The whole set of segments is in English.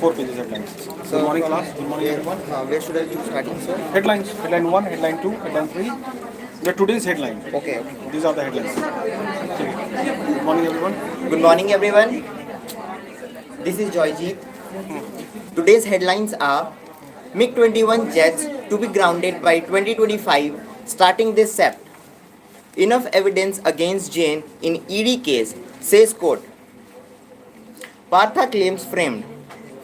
4 pages headlines. So, Good morning, class. Good morning, everyone. Where should I choose starting, sir? Headlines. Headline 1, headline 2, headline 3. The today's headline. Okay. These are the headlines. Okay. Good morning, everyone. Good morning, everyone. This is Joyjeet. Today's headlines are MiG-21 jets to be grounded by 2025, starting this Sept. Enough evidence against Jain in ED case, says court. Partha claims framed.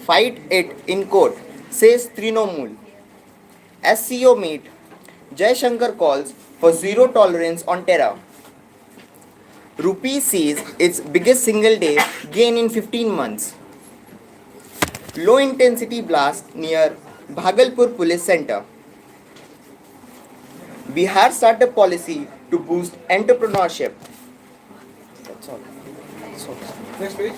Fight it in court, says Trinamool. SCO meet. Jai Shankar calls for zero tolerance on terror. Rupee sees its biggest single day gain in 15 months. Low intensity blast near Bhagalpur Police Center. Bihar startup policy to boost entrepreneurship. That's all. Next page.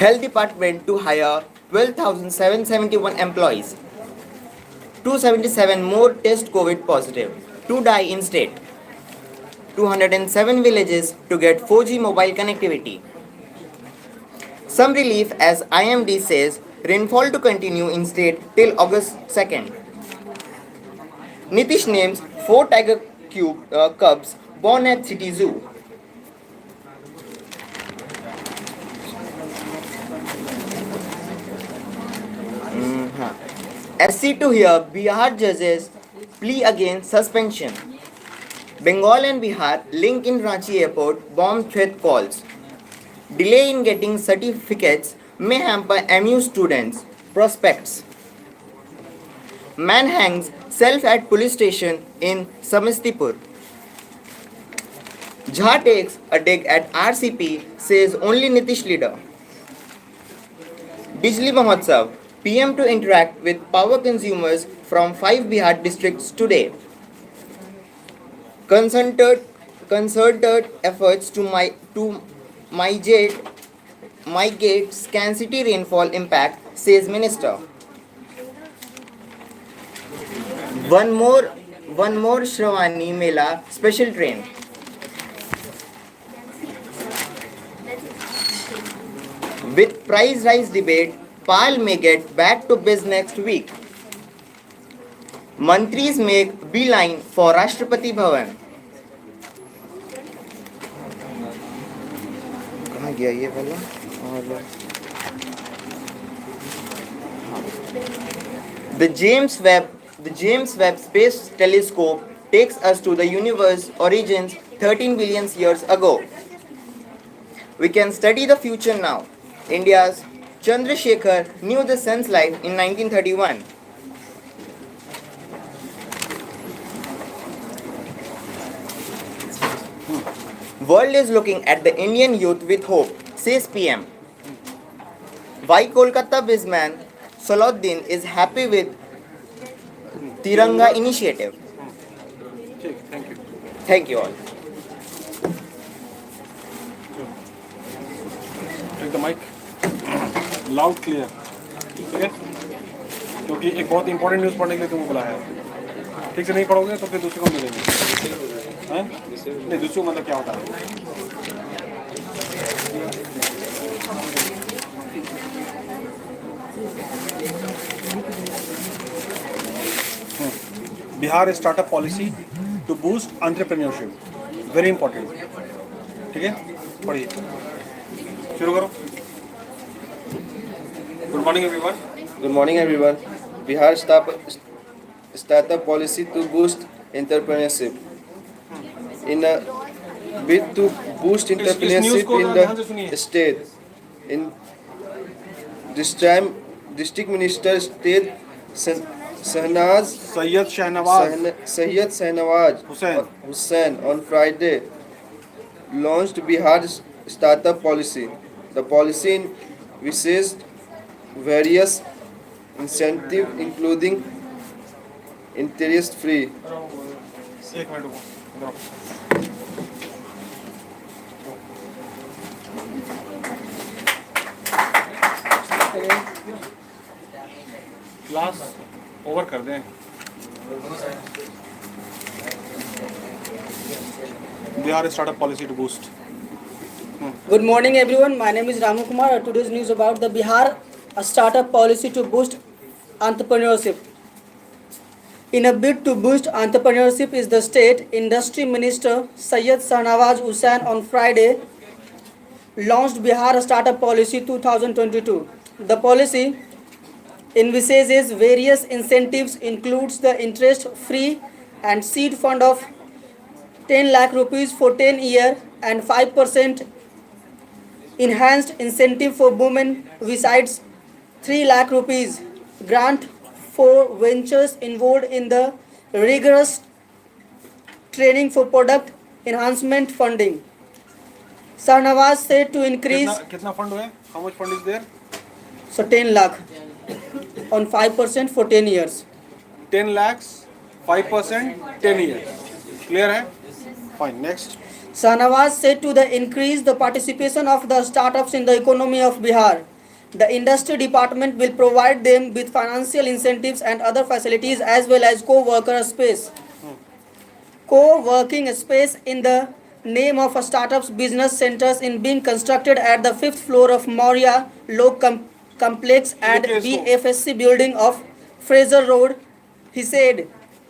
Health Department to hire 12,771 employees. 277 more test COVID positive. 2 die in state. 207 villages to get 4G mobile connectivity. Some relief as IMD says rainfall to continue in state till August 2nd. Nitish names 4 tiger cubs born at City Zoo. SC to hear Bihar judges plea against suspension. Bengal and Bihar link in Ranchi airport bomb threat calls. Delay in getting certificates may hamper MU students. Prospects. Man hangs self at police station in Samastipur. Jha takes a dig at RCP, says only Nitish leader. Bijli Mahotsav. PM to interact with power consumers from 5 Bihar districts today. Concerted efforts to mitigate scarcity rainfall impact, says minister. One more Shravani Mela special train. With price rise debate, PAL may get back to biz next week. Mantris make beeline for Rashtrapati Bhavan. कहाँ गया ये वाला? The James Webb Space Telescope takes us to the universe origins 13 billion years ago. We can study the future now. India's Chandrasekhar knew the sun's life in 1931. World is looking at the Indian youth with hope, says PM. Why Kolkata businessman Salahuddin is happy with Tiranga initiative. Thank you. Thank you all. Take the mic. Loud, clear. ठीक है? क्योंकि एक बहुत important news पढ़ने के लिए तुमको बुलाया है. ठीक से नहीं पढ़ोगे तो फिर दूसरे को मिलेंगे. हैं? नहीं, दूसरे को मतलब क्या होता है? Bihar startup policy to boost entrepreneurship. Very important. ठीक है? पढ़िए. शुरू करो. Good morning, everyone. Good morning, everyone. Bihar startup policy to boost entrepreneurship. In a bid to boost entrepreneurship in the state, in this time, District Minister State Syed Shahnawaz Hussain on Friday launched Bihar's startup policy. The policy envisages various incentives including interest-free. एक minute रुको. Class over कर दें. Bihar startup policy to boost. Good morning, everyone. My name is Ramu Kumar. Today's news about the Bihar startup policy to boost entrepreneurship. In a bid to boost entrepreneurship, is the state industry minister Syed Shahnawaz Hussain on Friday launched Bihar Startup Policy 2022. The policy envisages various incentives, includes the interest-free and seed fund of 10 lakh rupees for 10 years and 5% enhanced incentive for women besides 3 lakh rupees grant for ventures involved in the rigorous training for product enhancement funding. Sarnavaz said to increase कितना fund है? How much fund is there? so 10 lakh on 5% for 10 years. 10 lakhs, 5%, 10 years. Clear है? Fine. Next. Sahnawaz said to the increase the participation of the startups in the economy of Bihar. The industry department will provide them with financial incentives and other facilities as well as co-worker space. Co-working space in the name of a startup's business centers in being constructed at the 5th floor of Maurya Lok Complex and BFSC building of Fraser Road. He said.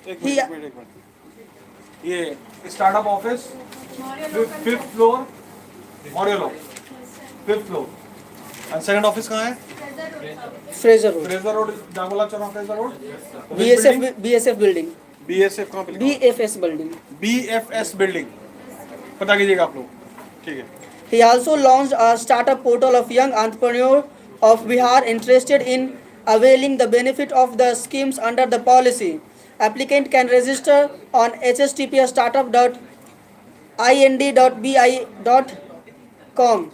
एक minute ये startup office 5th floor modulo 5th floor and second office कहाँ है? Fraser Road. Fraser road, डांगोला चौराहा, Fraser road. BSF building. BSF कहाँ पे? BFS building. BFS building. पता कीजिएगा आप लोग. ठीक है. He also launched a startup portal of young entrepreneurs of Bihar interested in availing the benefit of the schemes under the policy. Applicant can register on https://startup.ind.bi.com.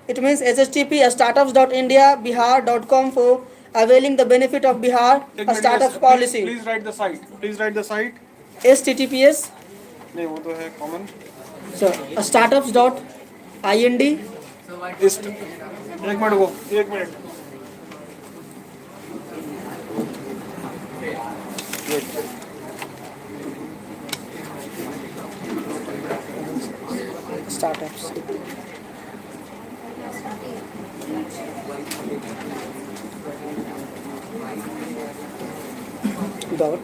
It means http://startups.indiabihar.com for availing the benefit of Bihar startups policy. Please write the site. Please write the site. https नहीं वो तो है common. so startups.ind एक minute वो. एक minute. startups. Dot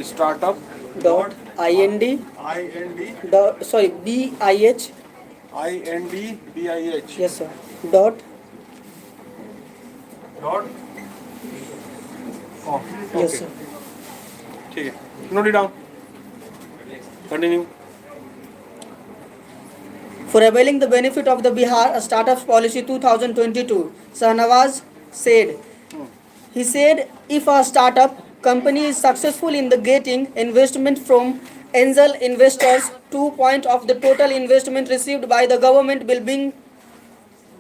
Startup. dot ind IND. dot sorry bih INDBIH. yes sir dot Dot. Oh, yes okay. sir. ठीक है. Note it down. Continue. For availing the benefit of the Bihar Startups Policy 2022, Shahnawaz said. He said, if a startup company is successful in the getting investment from angel investors, 2% of the total investment received by the government will be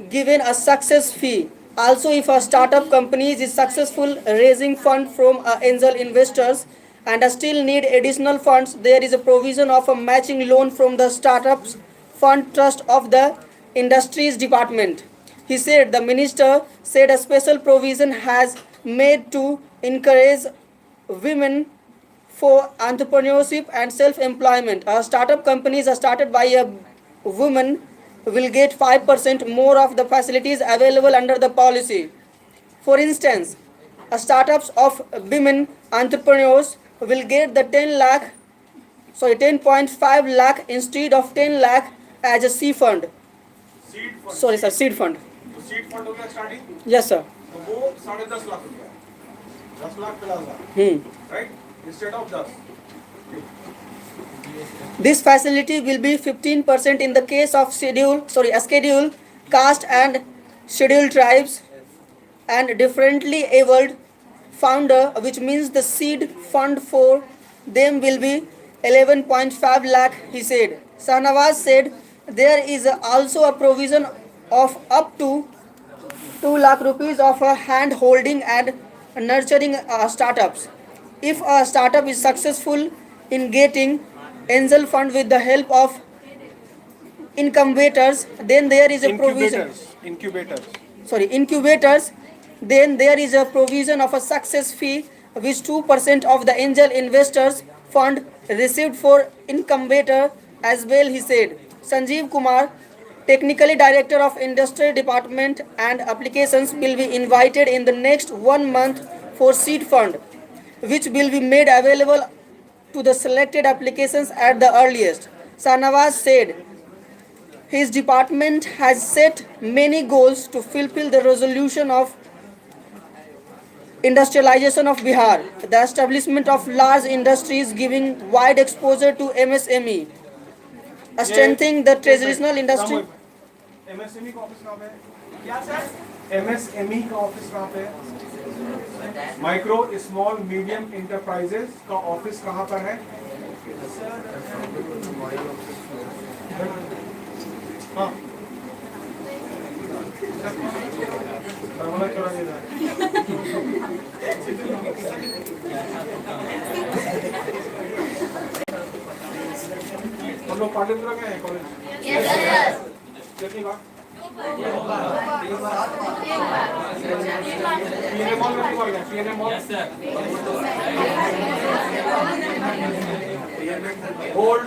given a success fee. Also, if a startup company is successful raising fund from angel investors and still need additional funds, there is a provision of a matching loan from the startups fund trust of the industries department. He said the minister said a special provision has made to encourage women for entrepreneurship and self-employment. Startup companies are started by a woman will get 5% more of the facilities available under the policy. For instance, startups of women entrepreneurs will get the 10.5 lakh instead of 10 lakh as a seed fund. Seed fund. Sorry sir, seed fund. तो seed fund हो गया starting. Yes sir. तो वो 10.5 लाख रुपया. 10 lakh 50 lakh. Right? Instead of 10. This facility will be 15% in the case of scheduled caste and scheduled tribes and differently abled founder, which means the seed fund for them will be 11.5 lakh, he said. Shahnawaz said there is also a provision of up to 2 lakh rupees of a hand holding and nurturing startups. If a startup is successful in getting angel fund with the help of incubators, then there is a provision. Incubators. Then there is a provision of a success fee, which 2% of the angel investors fund received for incubator as well, he said. Sanjeev Kumar, Technically Director of Industry Department and applications will be invited in the next 1 month for seed fund, which will be made available to the selected applications at the earliest. Sanawaz said his department has set many goals to fulfill the resolution of industrialization of Bihar, the establishment of large industries giving wide exposure to MSME, strengthening the traditional industry. MSME का office कहाँ पे है? क्या sir? MSME का office कहाँ पे है? Micro small medium enterprises का ऑफिस कहाँ पर है? हाँ हम लोग पाटलिपुत्रा गए हैं कॉलेज? कितनी बार? पीएनए मॉल में कितनी बार गए? PNA mall? Hold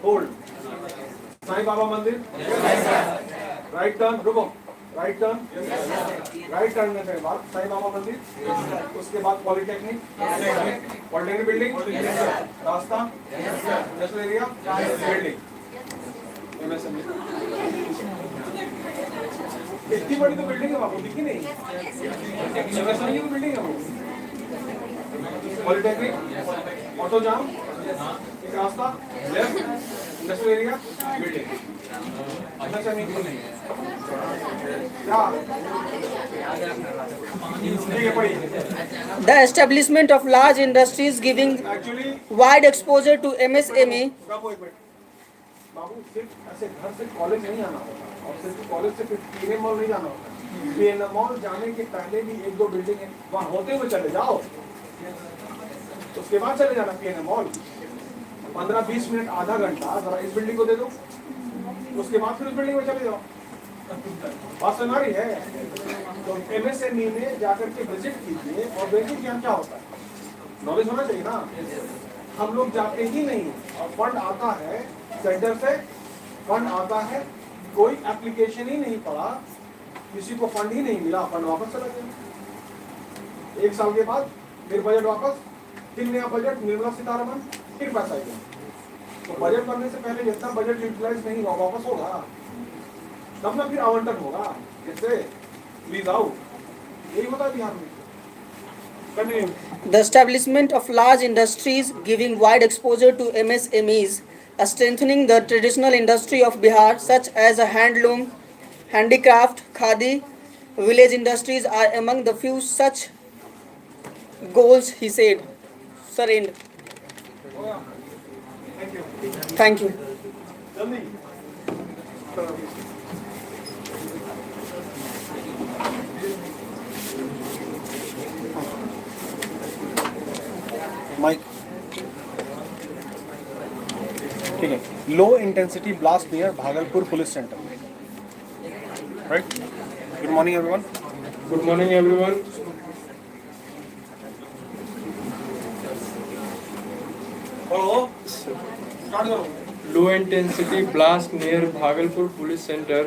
hold Sai Baba मंदिर? राइट टर्न, रुको, राइट टर्न, राइट टर्न करने के बाद साईं बाबा मंदिर, उसके बाद पॉलिटेक्निक, पॉलिटेक्निक बिल्डिंग, रास्ता, नेशनल एरिया, बिल्डिंग, एमएसएमई। इतनी बड़ी तो बिल्डिंग है बाबू, दिखी नहीं? एमएसएमई की बिल्डिंग है वो। पॉलिटेक्निक, ऑटो जाम, एक रास्ता, left, national area, building, MSME की नहीं है। The establishment of large industries giving wide exposure to MSME. बाबू सिर्फ ऐसे घर से कॉलेज नहीं आना होता, और सिर्फ कॉलेज से फिर पीएनए मॉल नहीं जाना होता। पीएनए मॉल जाने के पहले भी एक दो बिल्डिंग है, वहाँ होते हुए चले जाओ, उसके बाद चले जाना पीएनए मॉल। 15-20 मिनट, आधा घंटा जरा इस बिल्डिंग को दे दो, उसके बाद फिर उस बिल्डिंग में चले जाओ। बात सुन रही है? तो एमएसएमई में जाकर के विजिट कीजिए, और बेसिक ज्ञान क्या होता है, नॉलेज होना चाहिए ना। हम लोग जाते ही नहीं, और फंड आता है सेंटर से, फंड आता है, कोई एप्लीकेशन ही नहीं पड़ा, किसी को फंड ही नहीं मिला, फंड वापस चला गया। 1 साल के बाद फिर बजट वापस, फिर नया बजट, निर्मला सीतारमण, फिर पैसा गया। तो बजट बनने से पहले जितना बजट यूटिलाइज नहीं हुआ वापस होगा, तब ना फिर आवंटन होगा। जैसे प्लीज आओ, यही होता है बिहार में। The establishment of large industries giving wide exposure to MSMEs, strengthening the traditional industry of Bihar such as handloom, handicraft, khadi, village industries are among the few such goals, he said. Sir, end. Thank you. Mike ठीक है। Low intensity blast near Bhagalpur police centre, right? Good morning everyone. Good morning, everyone. Start करो। Low intensity blast near Bhagalpur Police Center,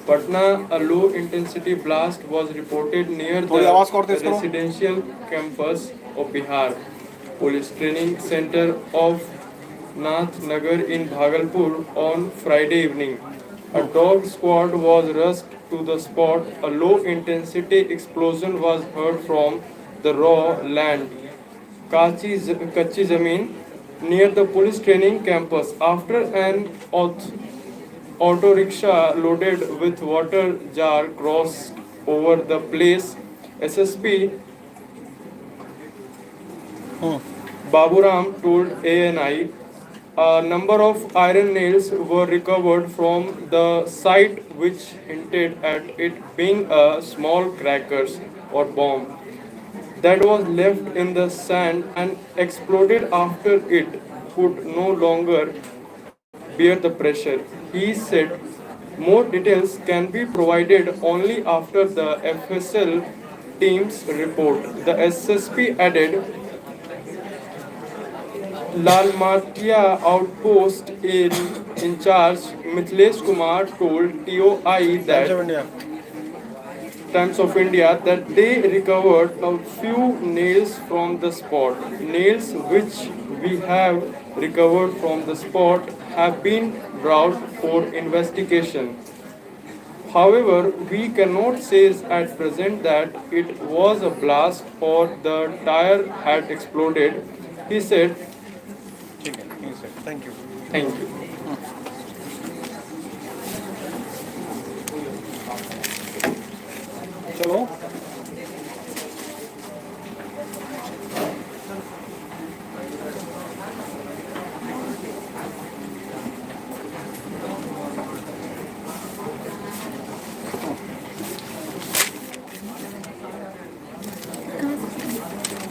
Patna. A low intensity blast was reported near थोड़ी आवाज और the तेज करो। residential campus of Bihar Police Training Center of Nath Nagar in Bhagalpur on Friday evening. A dog squad was rushed to the spot. A low intensity explosion was heard from the raw land, Kachi Zameen, near the police training campus. After an auto rickshaw loaded with water jar crossed over the place, SSP Baburam told ANI a number of iron nails were recovered from the site, which hinted at it being a small crackers or bomb that was left in the sand and exploded after it could no longer bear the pressure. He said more details can be provided only after the FSL team's report. The SSP added, Lalmatia outpost in in charge, Mithilesh Kumar, told TOI Times of that India. Times of India that they recovered a few nails from the spot. Nails which we have recovered from the spot have been brought for investigation. However, we cannot say at present that it was a blast or the tire had exploded. He said, ठीक है, ठीक है, thank you. thank you. चलो.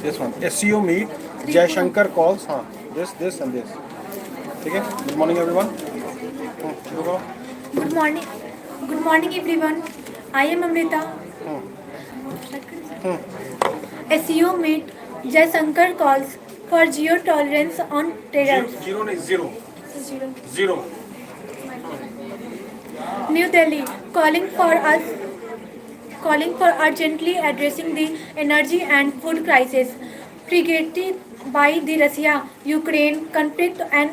This one. SEO meet. Jaishankar calls. हाँ. This and this. ठीक है. Good morning everyone. रुको. Good morning. Good morning, everyone. I am Amrita. SEO meet Jaisankar calls for zero tolerance on terror. Zero नहीं zero. Zero. New Delhi calling for urgently addressing the energy and food crisis triggered by the Russia-Ukraine conflict and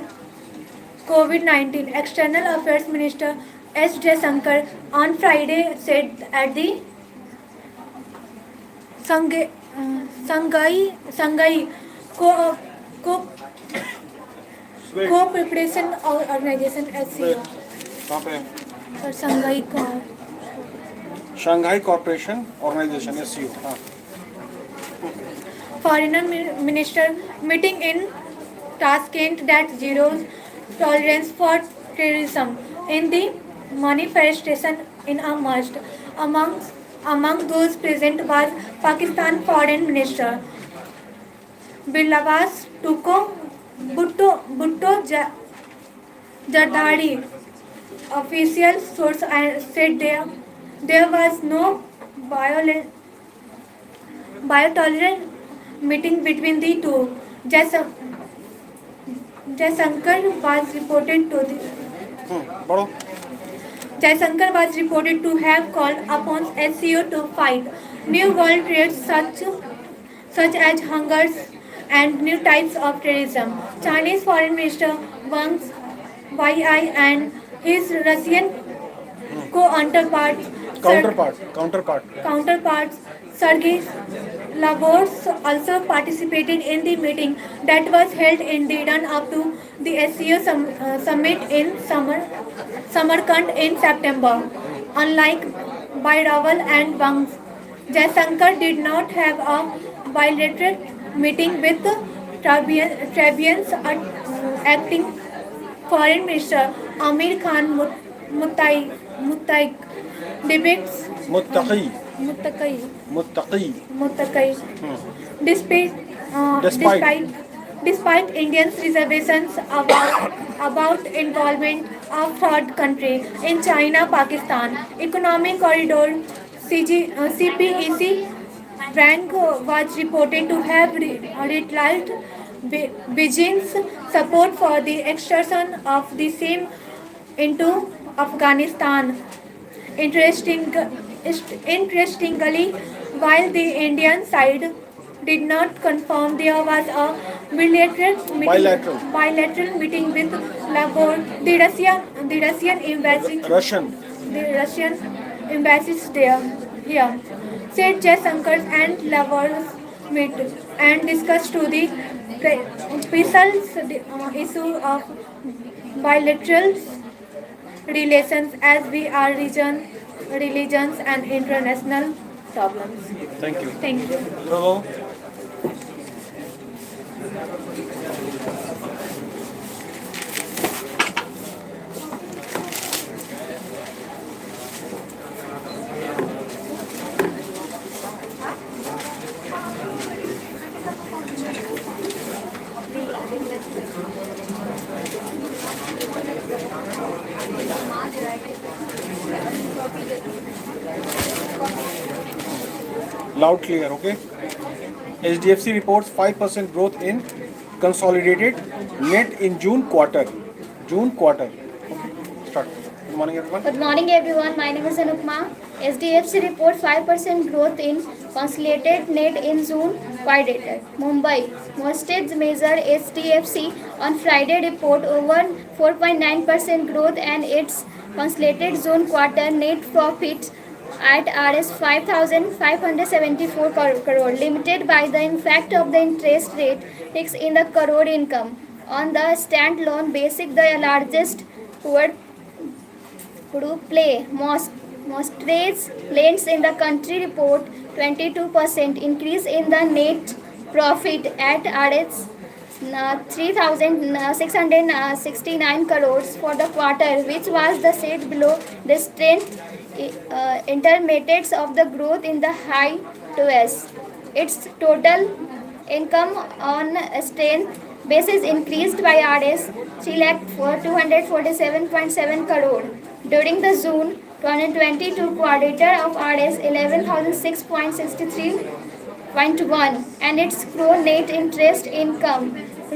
COVID-19. External Affairs Minister S. Jaisankar on Friday said at the Shanghai Co-Preparation Organization SCO कहाँ पे? for Shanghai Cooperation Organization SEO. हाँ. Foreign Minister meeting in Tashkent that zero tolerance for terrorism in the manifestation in emerged. Among those present was Pakistan Foreign Minister Bilawaz Bhutto Zardari. Official source said there was no biotolerant meeting between the two. Jaisankar was reported to बढ़ो. Jaisankar was reported to have called upon SCO to fight new world threats such as hunger and new types of terrorism. Chinese Foreign Minister Wang Yi and his Russian counterparts Sergei Lavrov also participated in the meeting that was held in the run-up to the SCO summit in Samarkand in September. Unlike Bairawal and Wang, Jaisankar did not have a bilateral meeting with Trabian's acting Foreign Minister Amir Khan Muttaqi debates Muttaqi. Despite Indians' reservations about involvement of third country in China-Pakistan Economic Corridor CPEC rank was reported to have realized Beijing's support for the extension of the same into Afghanistan. Interestingly, while the Indian side did not confirm there was a bilateral meeting with Lahore, the Russian embassies here said Jaisankar and Lavrov met and discussed to the precise issue of bilateral relations as we are religions and international problems. Thank you. Thank you. Bravo. Loud, clear, okay? HDFC reports 5% growth in consolidated net in June quarter. Start. Good morning everyone. Good morning, everyone. My name is Anupma. SDFC report 5% growth in consolidated net in June quarter. Mumbai. Most major SDFC on Friday report over 4.9% growth and its consolidated June quarter net profit at Rs 5,574 crore, limited by the impact of the interest rate fixed in the crore income. On the standalone basis, the largest word play Mostrates lends in the country report 22% increase in the net profit at Rs 3,669 crores for the quarter, which was the set below the strength intermediates of the growth in the high 2s. Its total income on strength basis increased by Rs 3,247.7 crore during the June 2022 quarter of Rs 11,006.63.1, and its core net interest income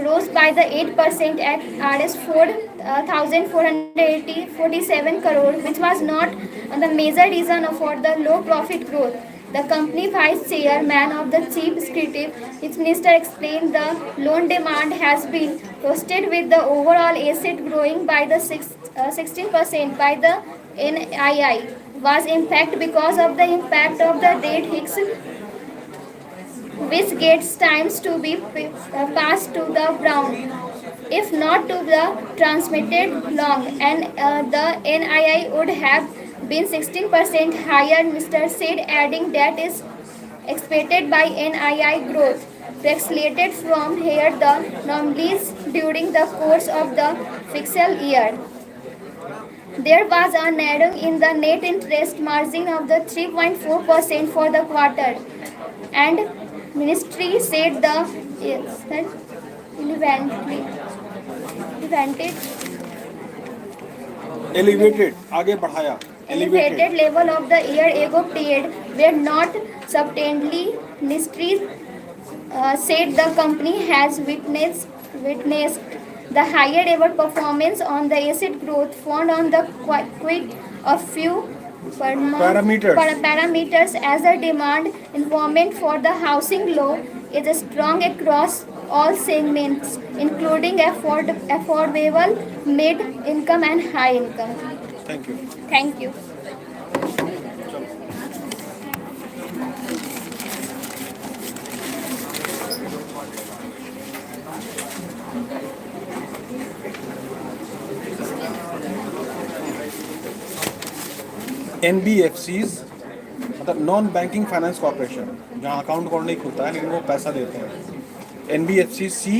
rose by the 8% at Rs 4,447 crore, which was not the major reason for the low profit growth. The company vice chairman of the chief executive minister explained the loan demand has been boosted with the overall asset growing by the 16% by the NII was impact because of the impact of the rate hikes, which gets times to be passed to the ground, if not to the transmitted long, and the NII would have been 16% higher, Mr. said, adding that is expected by NII growth to accelerate from here the anomalies during the course of the fiscal year. There was a narrowing in the net interest margin of the 3.4% for the quarter, and ministry said the elevated आगे बढ़ाया elevated level of the year ago period were not substantially. Ministry said the company has witnessed the higher ever performance on the asset growth found on the quite a few parameters as a demand environment for the housing loan is strong across all segments, including affordable, mid income and high income. Thank you. Thank you. NBFCs मतलब non banking finance corporation, जहाँ account नहीं खुलता है लेकिन वो पैसा देते हैं। NBFC see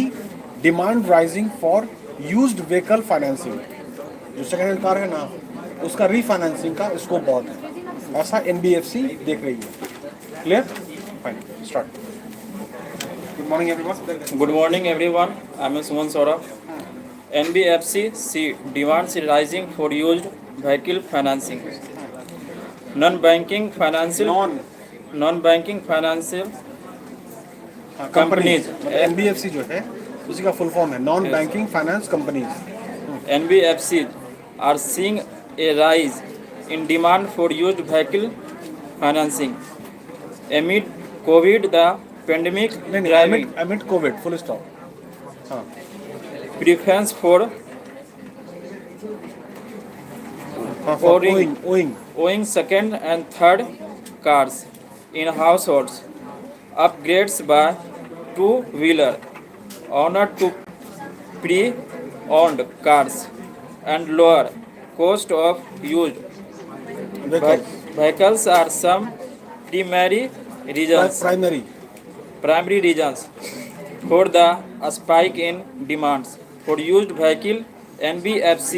demand rising for used vehicle financing, जो सेकेंड हैंड कार है ना उसका रीफाइनेंसिंग का स्कोप बहुत है, ऐसा NBFC देख रही है। Clear? Fine, start. Good morning everyone. Good morning, everyone. I am Suman Saurabh. NBFC see demands rising for used vehicle financing. Non-banking financial companies. NBFC जो है उसी का फुल फॉर्म है non banking finance companies. NBFC are seeing a rise in demand for used vehicle financing amid COVID, the pandemic, driving emit Covid full stop. हाँ, preference for owing second and third cars in households, upgrades by two-wheeler owner to pre-owned cars, and lower cost of used vehicles are some primary reasons for the spike in demands for used vehicle. NBFC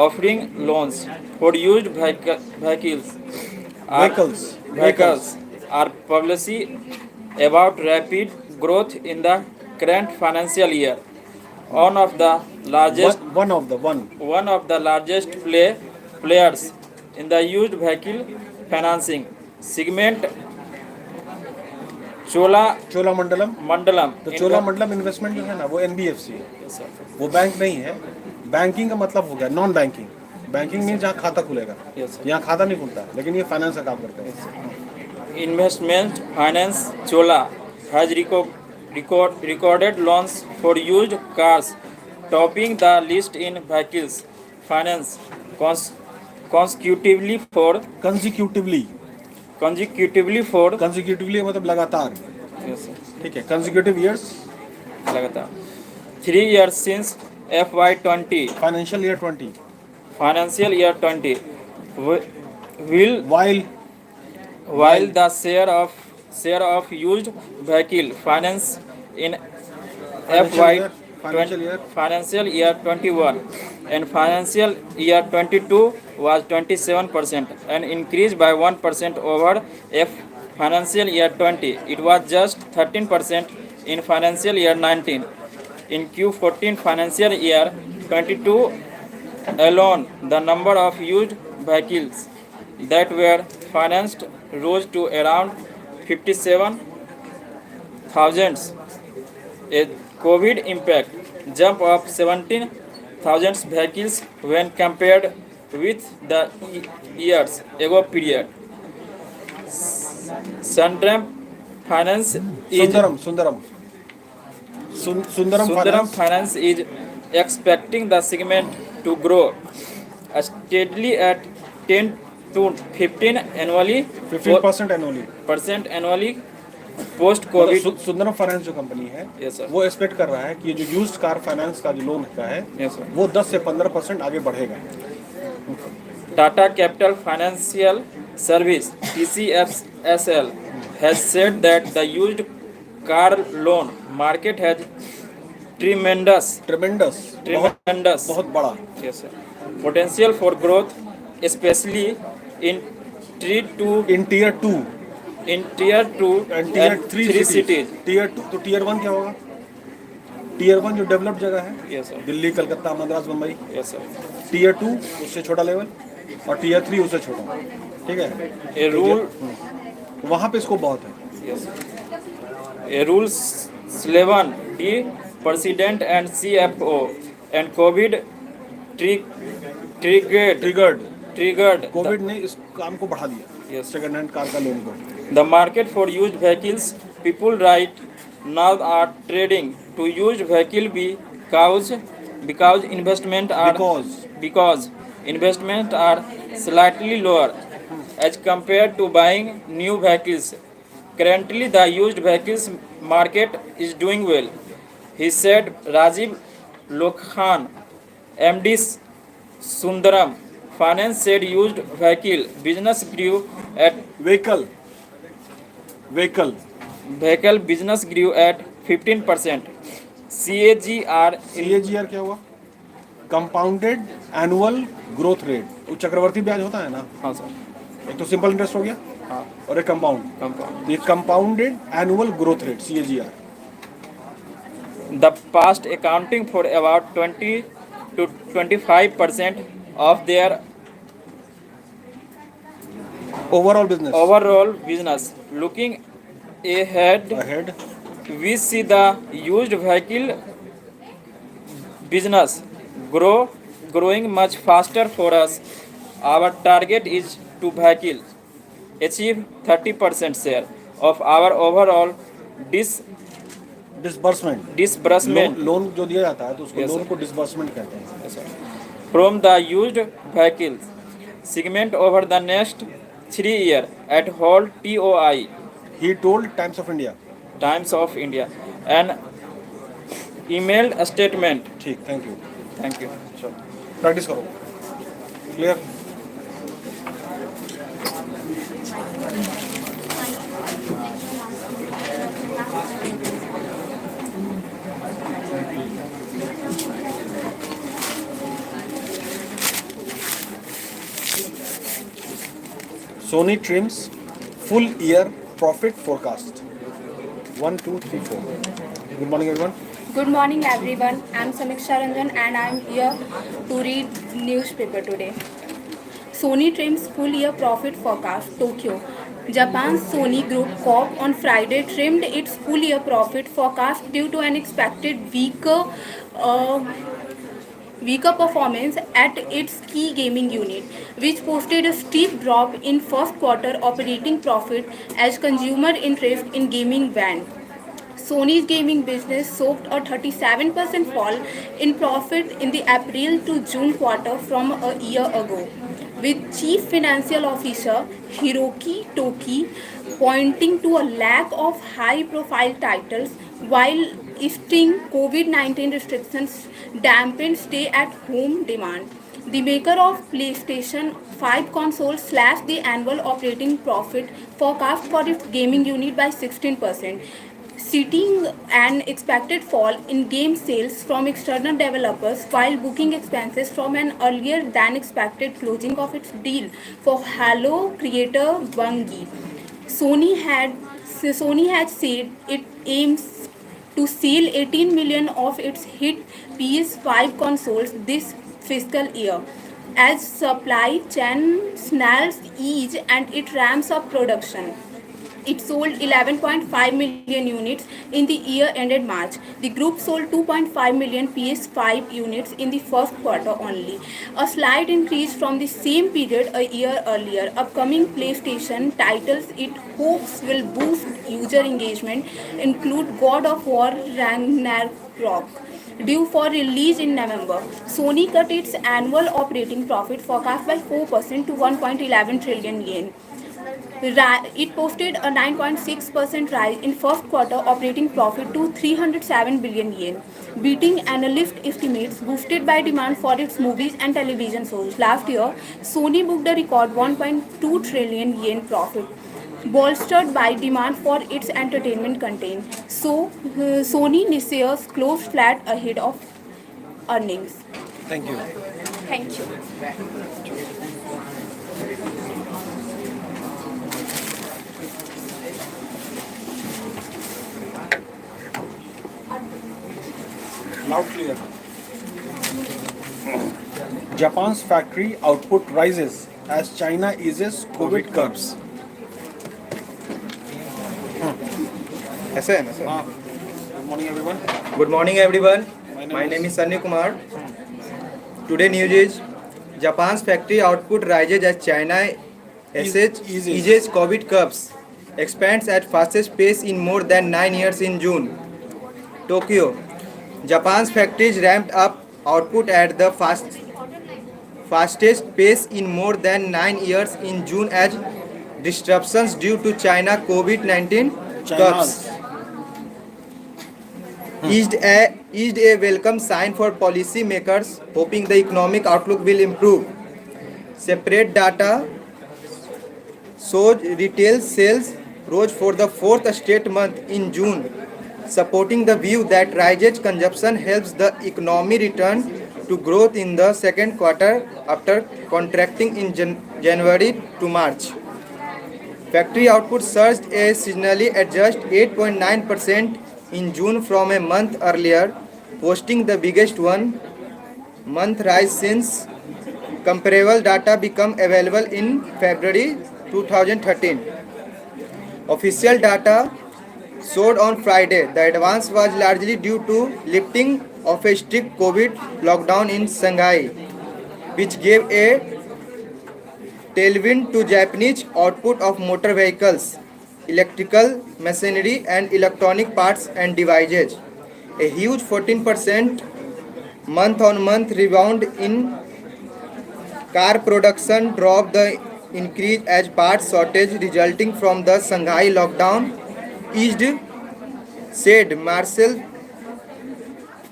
offering loans for used vehicles are policy about rapid growth in the current financial year. One of the largest players in the used vehicle financing segment, Cholamandalam. तो Cholamandalam investment जो है ना वो NBFC है, वो bank नहीं है। Banking का मतलब हो गया नॉन बैंकिंग, बैंकिंग में जहाँ खाता खुलेगा, Yes, sir. यहाँ खाता नहीं खुलता है, लेकिन ये फाइनेंस का काम करता है। Investment finance Chola has recorded loans for used cars, topping the list in vehicles finance consecutively for consecutively मतलब लगातार, yes, sir. ठीक है, कंजिक्यूटिव ईयर्स, लगातार 3 years since FY20 financial year 20, financial year 20 will while while the share of used vehicle finance in FY financial year 21 and financial year 22 was 27% and increased by 1% over financial year 20. It was just 13% in financial year 19. In Q14 financial year 22 alone, the number of used vehicles that were financed rose to around 57,000. A COVID impact jump of 17,000 vehicles when compared with the years ago period. Sundaram Finance is Sundaram Finance is expecting the segment to grow steadily at 10 to 15 annually, 15% annually. annually post COVID. Sundaram finance जो company है, Yes, sir. वो expect कर रहा है कि ये जो used car finance का जो लोन का है, Yes, sir. वो 10 से 15% आगे बढ़ेगा। Tata Capital Financial Service TCFSL has said that the used car loan market has tremendous बहुत बड़ा yes, sir, potential for growth, especially in tier 2 in tier 2 in tier 2 and tier and 3 3 cities. cities. Tier 2 तो tier 1 क्या होगा? Tier 1 जो developed जगह है, Yes, sir. Delhi, Calcutta, Madras, Mumbai. Yes, sir. Tier 2 उससे छोटा लेवल और टीयर 3 उससे छोटा, ठीक है। A rule वहाँ पे इसको बहुत है। yes, a rule 11 D President and CFO and COVID triggered Covid ने इस काम को बढ़ा दिया, Yes. सेकंड हैंड कार का लोन को। the market for used vehicles. People right now are trading to used vehicle because investment are because investment are slightly lower as compared to buying new vehicles. Currently, the used vehicles market is doing well, he said. Rajiv Lokhan, MD Sundaram Finance said used vehicle business grew at vehicle business grew at 15%. CAGR क्या हुआ? Compounded annual growth rate. वो चक्रवर्ती ब्याज होता है ना, हाँ sir, एक तो सिंपल इंटरेस्ट हो गया, हाँ, और एक कंपाउंड। ये compounded annual growth rate CAGR। the past accounting for about 20 to 25% of their overall business. Looking ahead, we see the used vehicle business growing much faster for us. Our target is to vehicle achieve 30% share of our overall disbursement loan जो दिया जाता है तो उसको Yes, loan sir. को disbursement कहते हैं। from the used vehicles segment over the next 3 years at whole TOI He told Times of India। an emailed statement. ठीक, thank you. Thank you. Practice करो, clear. Sony trims full year profit forecast. 1, 2, 3, 4. Good morning, everyone. Good morning everyone. I am Samiksha Ranjan and I am here to read newspaper today. Sony trims full year profit forecast. Tokyo. Japan's Sony Group Corp on Friday trimmed its full year profit forecast due to an expected weaker performance at its key gaming unit, which posted a steep drop in first quarter operating profit as consumer interest in gaming waned. Sony's gaming business saw a 37% fall in profit in the April to June quarter from a year ago, with Chief Financial Officer Hiroki Toki pointing to a lack of high-profile titles while easing COVID-19 restrictions dampened stay-at-home demand. The maker of PlayStation 5 console slashed the annual operating profit forecast for its gaming unit by 16%, citing an expected fall in game sales from external developers while booking expenses from an earlier than expected closing of its deal for Halo creator Bungie. Sony had said it aims to sell 18 million of its hit PS5 consoles this fiscal year. As supply chain snags ease and it ramps up production, it sold 11.5 million units in the year ended March. The group sold 2.5 million PS5 units in the first quarter only, a slight increase from the same period a year earlier. Upcoming PlayStation titles it hopes will boost user engagement include God of War Ragnarok, due for release in November. Sony cut its annual operating profit forecast by 4% to 1.11 trillion yen. It posted a 9.6% rise in first quarter operating profit to 307 billion yen, beating analyst estimates boosted by demand for its movies and television shows. Last year, Sony booked a record 1.2 trillion yen profit, bolstered by demand for its entertainment content. So, Sony this year closed flat ahead of earnings. Thank you. Thank you. Loud clear. Japan's factory output rises as China eases COVID curbs. ऐसे है ना sir? Good morning, everyone. Good morning everyone. My My name is Sunny Kumar. Today news is Japan's factory output rises as China eases COVID curbs, expands at fastest pace in more than 9 years in June. Tokyo, Japan's factories ramped up output at the fastest pace in more than 9 years in June as disruptions due to China COVID-19 curbs eased a welcome sign for policy makers, hoping the economic outlook will improve. Separate data shows retail sales rose for the fourth straight month in June, supporting the view that rising consumption helps the economy return to growth in the second quarter after contracting in January to March. Factory output surged a seasonally adjusted 8.9% in June from a month earlier, posting the biggest one-month rise since comparable data became available in February 2013. Official data showed on Friday the advance was largely due to lifting of a strict COVID lockdown in Shanghai, which gave a tailwind to Japanese output of motor vehicles, electrical machinery and electronic parts and devices. A huge 14% month-on-month rebound in car production drove the increase as parts shortage resulting from the Shanghai lockdown eased, said Marcel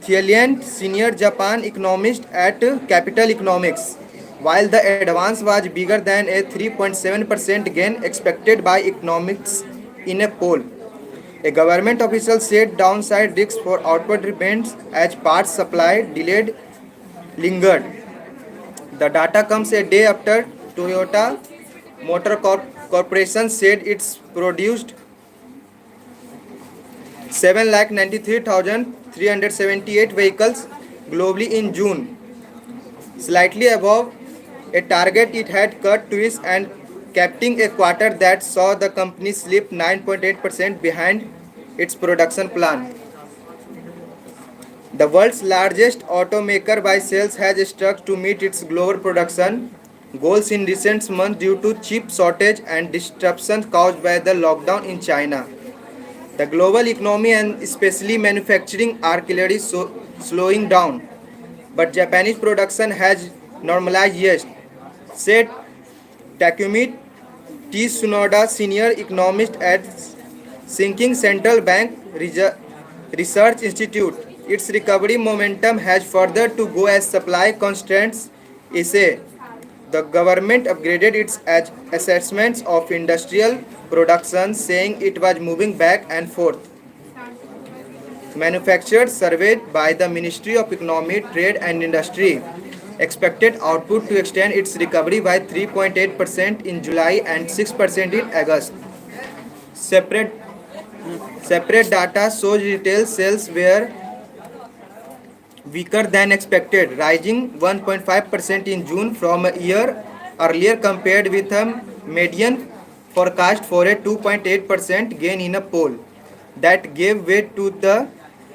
Thielent, senior Japan economist at Capital Economics. While the advance was bigger than a 3.7% gain expected by economists in a poll, a government official said downside risks for output remains as parts supply delayed lingered. The data comes a day after Toyota Motor Corporation said it's produced 793,378 vehicles globally in June, slightly above a target it had cut twice and capping a quarter that saw the company slip 9.8% behind its production plan. The world's largest automaker by sales has struck to meet its global production goals in recent months due to chip shortage and disruptions caused by the lockdown in China. The global economy and especially manufacturing are clearly slowing down, but Japanese production has normalized, yes, said Takumi Tsunoda, senior economist at Sinking Central Bank Research Institute. Its recovery momentum has further to go as supply constraints ease. The government upgraded its assessments of industrial production, saying it was moving back and forth. Manufacturers surveyed by the Ministry of Economy, Trade and Industry expected output to extend its recovery by 3.8% in July and 6% in August. Separate data shows retail sales were weaker than expected, rising 1.5% in June from a year earlier compared with a median forecast for a 2.8% gain in a poll that gave way to the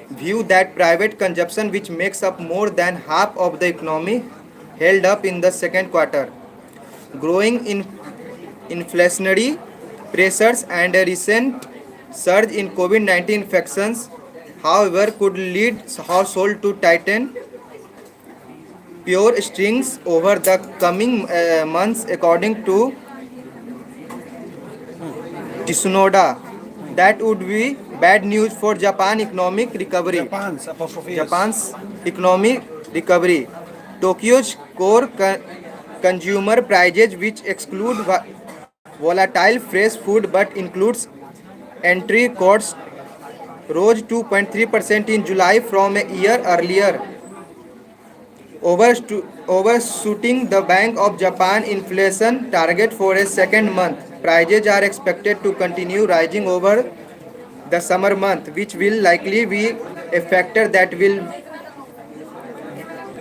view that private consumption, which makes up more than half of the economy, held up in the second quarter. Growing inflationary pressures and a recent surge in COVID-19 infections, however, could lead households to tighten pure strings over the coming months, according to Tsunoda. That would be bad news for Japan's economic recovery. Japan's economic recovery. Tokyo's core consumer prices, which exclude volatile fresh food but includes entry costs, rose 2.3% in July from a year earlier, overshooting the Bank of Japan inflation target for a second month. Prices are expected to continue rising over the summer month, which will likely be a factor that will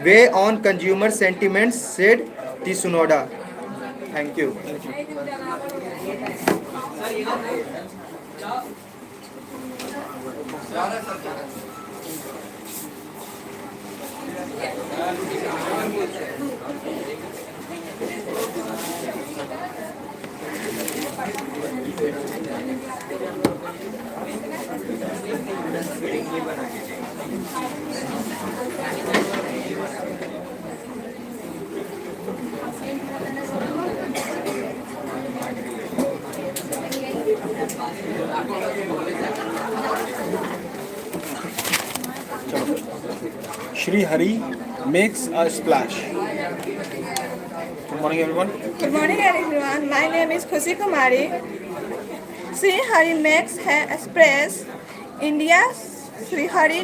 weigh on consumer sentiments, said Tsunoda. Thank you. Shri Hari makes a splash. Good morning, everyone. Good morning, everyone. My name is Khushi Kumari. Sri Hari makes a splash. India's Sri Hari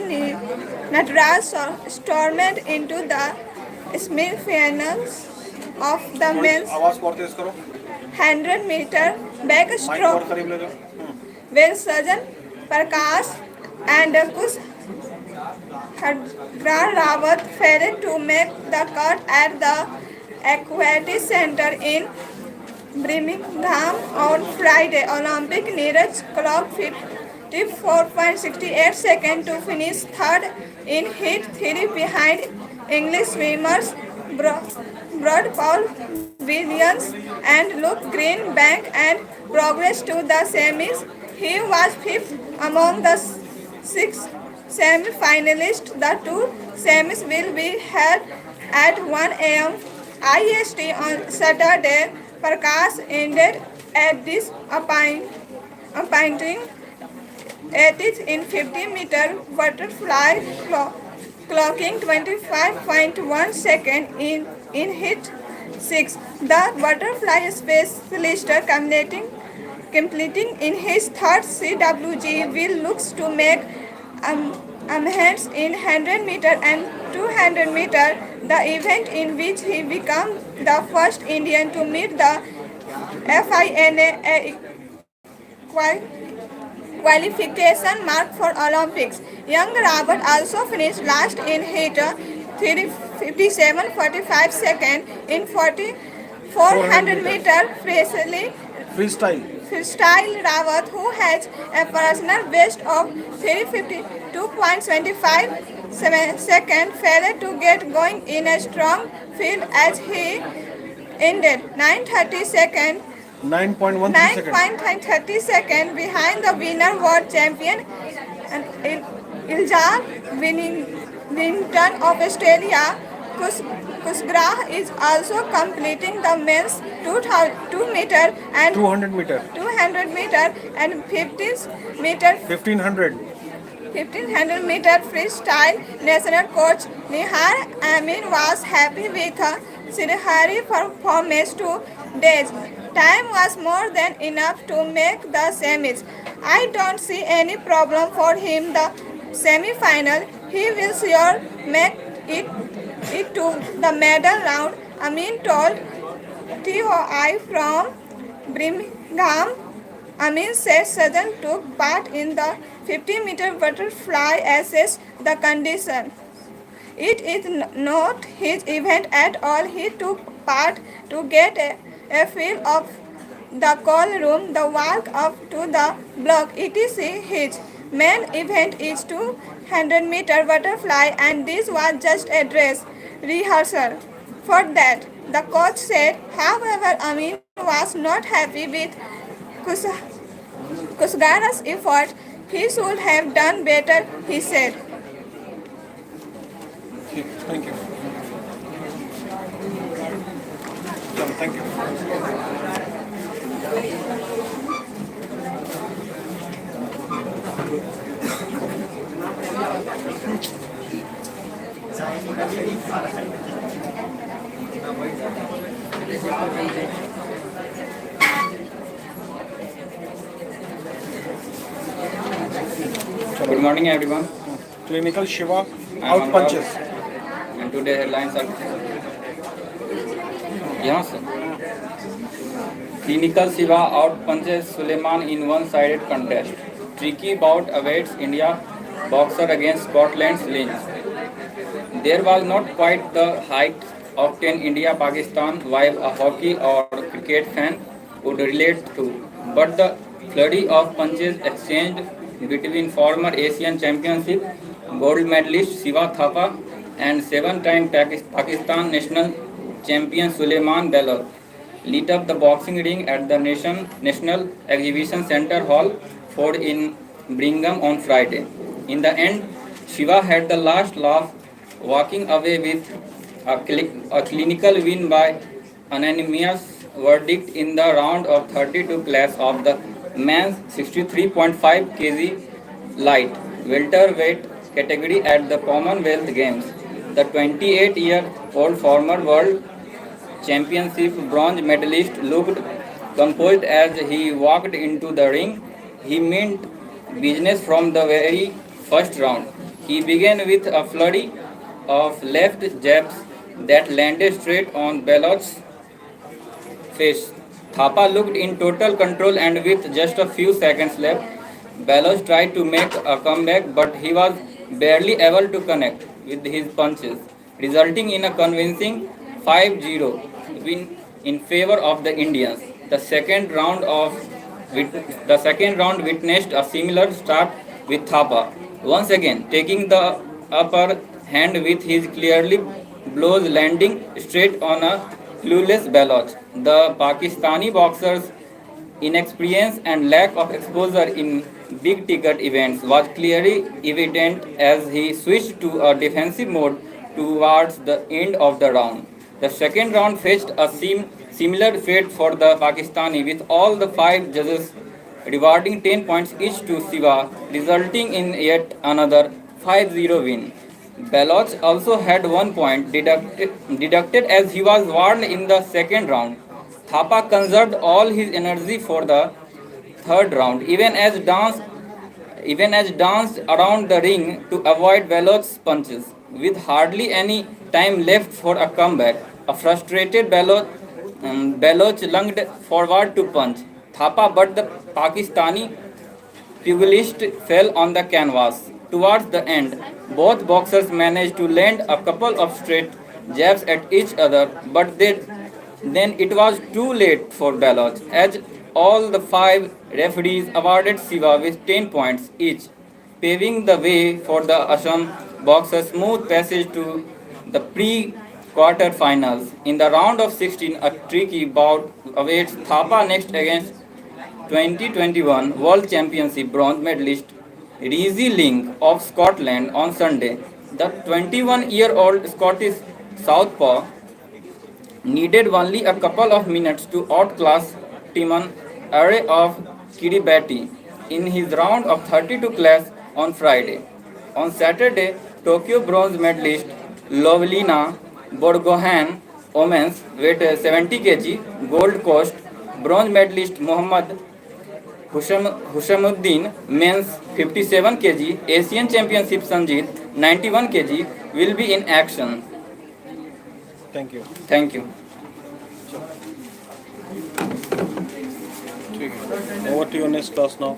Nataraj stormed into the semi-finals of the men's आवाज को और तेज करो. 100-meter mic और backstroke, करीब ले जाओ. where Sajan Prakash and Kush Rawat failed to make the cut at the Equity Center in Birmingham on Friday. Olympic Neeraj clocked 54.68 seconds to finish third in heat 3 behind English swimmers Brad Paul Williams and Luke Greenbank and progressed to the semis. He was fifth among the six semi-finalists. The two semis will be held at 1 a.m. IST on Saturday. Prakash ended at this appointing 80th in 50-meter butterfly, clocking 25.1 seconds in heat 6. The butterfly specialist completing in his third CWG will looks to make amends in 100-meter and 200-meter, the event in which he became the first Indian to meet the FINA qualification mark for Olympics. Young Robert also finished last in heat 57.45 seconds in 400-meter Freestyle. Rawat, who has a personal best of 352.25, second failed to get going in a strong field as he ended 9:30 second 9.13 seconds. 9.30 second behind the winner world champion and Iljar Winnington of Australia. Kusgrah is also completing the men's 2 meter and 200 meter. 200 meter and 15 meter 1500. 1500 meter freestyle. National coach Nihar Amin was happy with Sirihari performance 2 days. Time was more than enough to make the semis. I don't see any problem for him the semi-final. He will sure make it to the medal round. Amin told TOI from Birmingham. Amin said Sajan took part in the 50-meter butterfly assess the condition. It is not his event at all. He took part to get a feel of the call room, the walk up to the block, etc. His main event is 200-meter butterfly and this was just a dress rehearsal for that, the coach said. However, Amin was not happy with Kusgara's effort. He should have done better, he said. Thank you. Thank you. Good morning, everyone. Clinical Shiva I'm out Anurag, punches. And today headlines are यहाँ से Clinical Shiva out punches Suleiman in one-sided contest. Tricky bout awaits India boxer against Scotland's Lynch. There was not quite the height of 10 India-Pakistan vibe a hockey or cricket fan would relate to, but the flurry of punches exchanged between former Asian Championship gold medalist Shiva Thapa and seven-time Pakistan national champion Suleiman Belal lit up the boxing ring at the National Exhibition Centre Hall 4 in Birmingham on Friday. In the end, Shiva had the last laugh, walking away with a clinical win by unanimous verdict in the round of 32 class of the men's 63.5 kg light welterweight category at the Commonwealth Games. The 28-year-old former world championship bronze medalist looked composed as he walked into the ring. He meant business from the very first round. He began with a flurry of left jabs that landed straight on Belot's face. Thapa looked in total control and with just a few seconds left, Belot tried to make a comeback but he was barely able to connect with his punches, resulting in a convincing 5-0 win in favor of the Indians. The second round witnessed a similar start with Thapa, once again taking the upper hand with his clearly blows landing straight on a clueless Belot. The Pakistani boxer's inexperience and lack of exposure in big ticket events was clearly evident as he switched to a defensive mode towards the end of the round. The second round faced a similar fate for the Pakistani, with all the 5 judges rewarding 10 points each to Shiva, resulting in yet another 5-0 win. Baloch also had 1 point deducted as he was warned in the second round. Thapa conserved all his energy for the third round, even as danced around the ring to avoid Baloch's punches. With hardly any time left for a comeback, a frustrated Baloch lunged forward to punch Thapa, but the Pakistani pugilist fell on the canvas. Towards the end, both boxers managed to land a couple of straight jabs at each other, but then it was too late for Baloch, as all the 5 referees awarded Shiva with 10 points each. paving the way for the Assam boxers' smooth passage to the pre-quarter finals. In the round of 16, a tricky bout awaits Thapa next against 2021 World Championship bronze medalist Reezy Ling of Scotland on Sunday. The 21-year-old Scottish southpaw needed only a couple of minutes to outclass Timon Array of Kiribati in his round of 32 class on Friday. On Saturday, Tokyo bronze medalist Lovelina Borgohan, women's weight 70 kg, Gold Coast bronze medalist Mohammad Hushamuddin, men's 57 kg, Asian Championship Sanjit 91 kg will be in action. Thank you. Thank you. ठीक है. Over to your next class now.